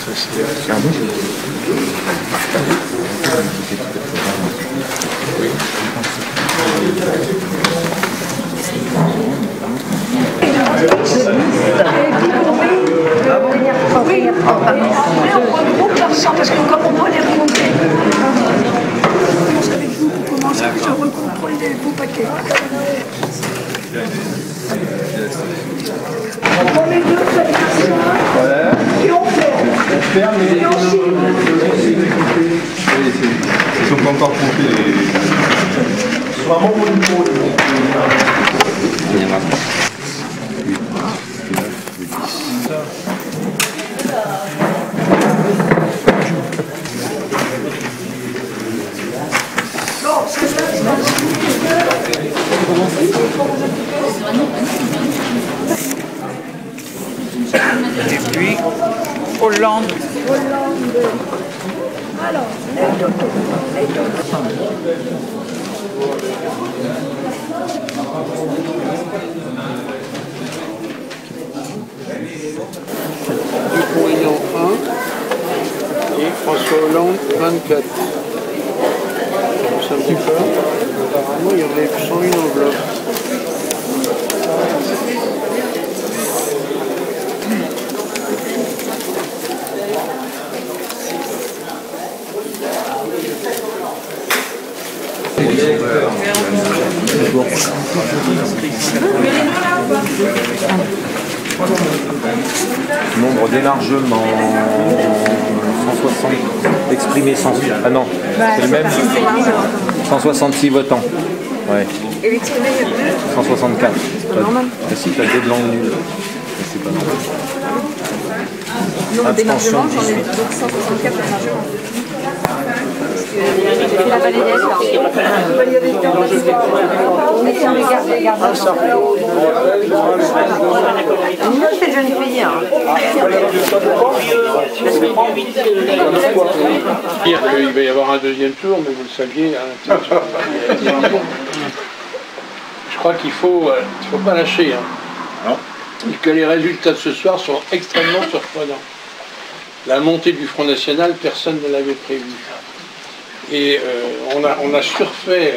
Parce que comme on doit les remonter, on commence avec vous pour commencer, je recontrôle les beaux paquets. On prend les deux, et on ferme, et on signe. Ils sont pas encore compris. C'est vraiment bon niveau. Et puis, Hollande. Alors, les totos. Dupont-Aignan 1 et François Hollande 24. C'est un petit peu. Apparemment, il y en avait 101 enveloppes. Nombre d'élargements 160 exprimés sans... Ah non, c'est le même 166 votants. Ouais. Et l'exprimé, il y a plus 164. C'est pas normal. Ah si, t'as deux de langue nulle. C'est pas normal. Non, d'émargement, j'en ai donc 164 d'émargement. J'ai fait la validation. Mais si on les garde, les garde. Nous, c'est jeune fille. Dire qu'il va y avoir un deuxième tour, mais vous le saviez. Hein, je crois qu'il ne faut pas lâcher. Hein. Et que les résultats de ce soir sont extrêmement surprenants. La montée du Front National, personne ne l'avait prévu. Et on a surfait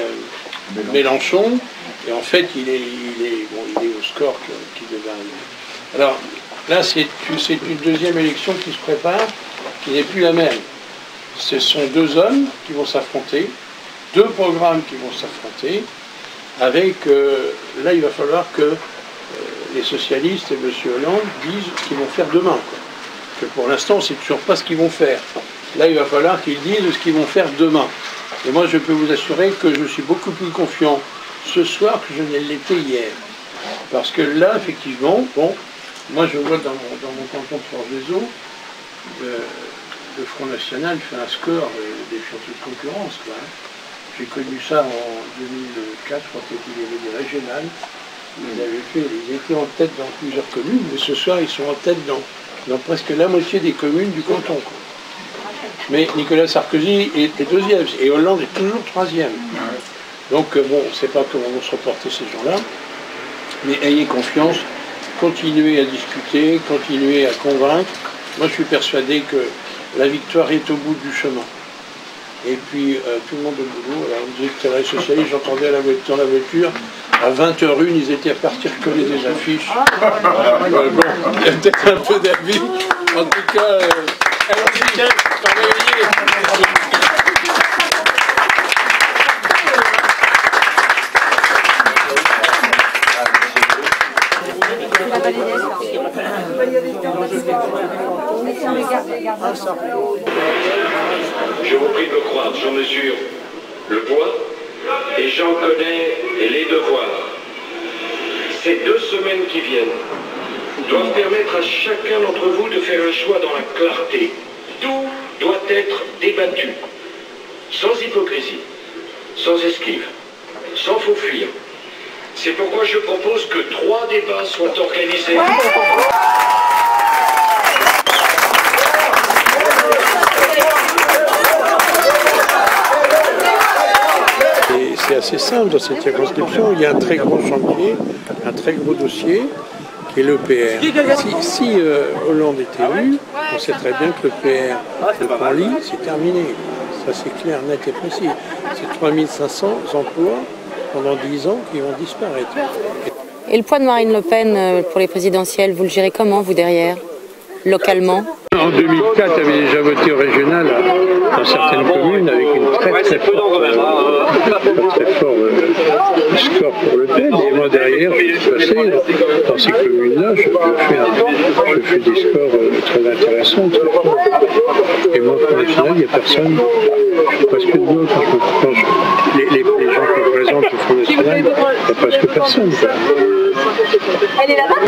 Mélenchon, et en fait il est au score qui devait arriver. Alors là c'est une deuxième élection qui se prépare, qui n'est plus la même. Ce sont deux hommes qui vont s'affronter, deux programmes qui vont s'affronter, avec là il va falloir que les socialistes et M. Hollande disent ce qu'ils vont faire demain. Quoi. Que pour l'instant on ne sait toujours pas ce qu'ils vont faire. Là, il va falloir qu'ils disent ce qu'ils vont faire demain. Et moi, je peux vous assurer que je suis beaucoup plus confiant ce soir que je ne l'étais hier. Parce que là, effectivement, bon, moi je vois dans mon canton de Forgeso, le Front National fait un score défiant toute concurrence. J'ai connu ça en 2004, je crois qu'il y avait des régionales. Ils étaient en tête dans plusieurs communes, mais ce soir, ils sont en tête dans presque la moitié des communes du canton. Quoi. Mais Nicolas Sarkozy est deuxième, et Hollande est toujours troisième. Donc, bon, on ne sait pas comment vont se reporter ces gens-là, mais ayez confiance, continuez à discuter, continuez à convaincre. Moi, je suis persuadé que la victoire est au bout du chemin. Et puis, tout le monde au boulot. Alors, on disait que c'était les socialistes, j'entendais dans la voiture, à 20h01, ils étaient à partir coller des affiches. Bon, il y a peut-être un peu d'avis. En tout cas, allons-y, Je vous prie de me croire, j'en mesure le poids et j'en connais les devoirs. Ces 2 semaines qui viennent doivent permettre à chacun d'entre vous de faire un choix dans la clarté. Tout doit être débattu, sans hypocrisie, sans esquive, sans faux fuir. C'est pourquoi je propose que 3 débats soient organisés. C'est assez simple dans cette circonscription. Il y a un très gros chantier, un très gros dossier, qui est l'EPR. Si Hollande est élu, On sait très bien que le PR, le plan lit, c'est terminé. Ça c'est clair, net et précis. C'est 3500 emplois pendant 10 ans qui vont disparaître. Et le poids de Marine Le Pen pour les présidentielles, vous le gérez comment, vous, derrière? Localement? En 2004, elle avait déjà voté au régional dans certaines communes avec une très fort score pour Le Pen. Et moi derrière, je suis passé dans ces communes-là, je fais des scores très intéressants. Et moi, au Front National, il n'y a personne. Je suis presque de l'autre. Les gens qui représentent le Front National, il n'y a presque personne.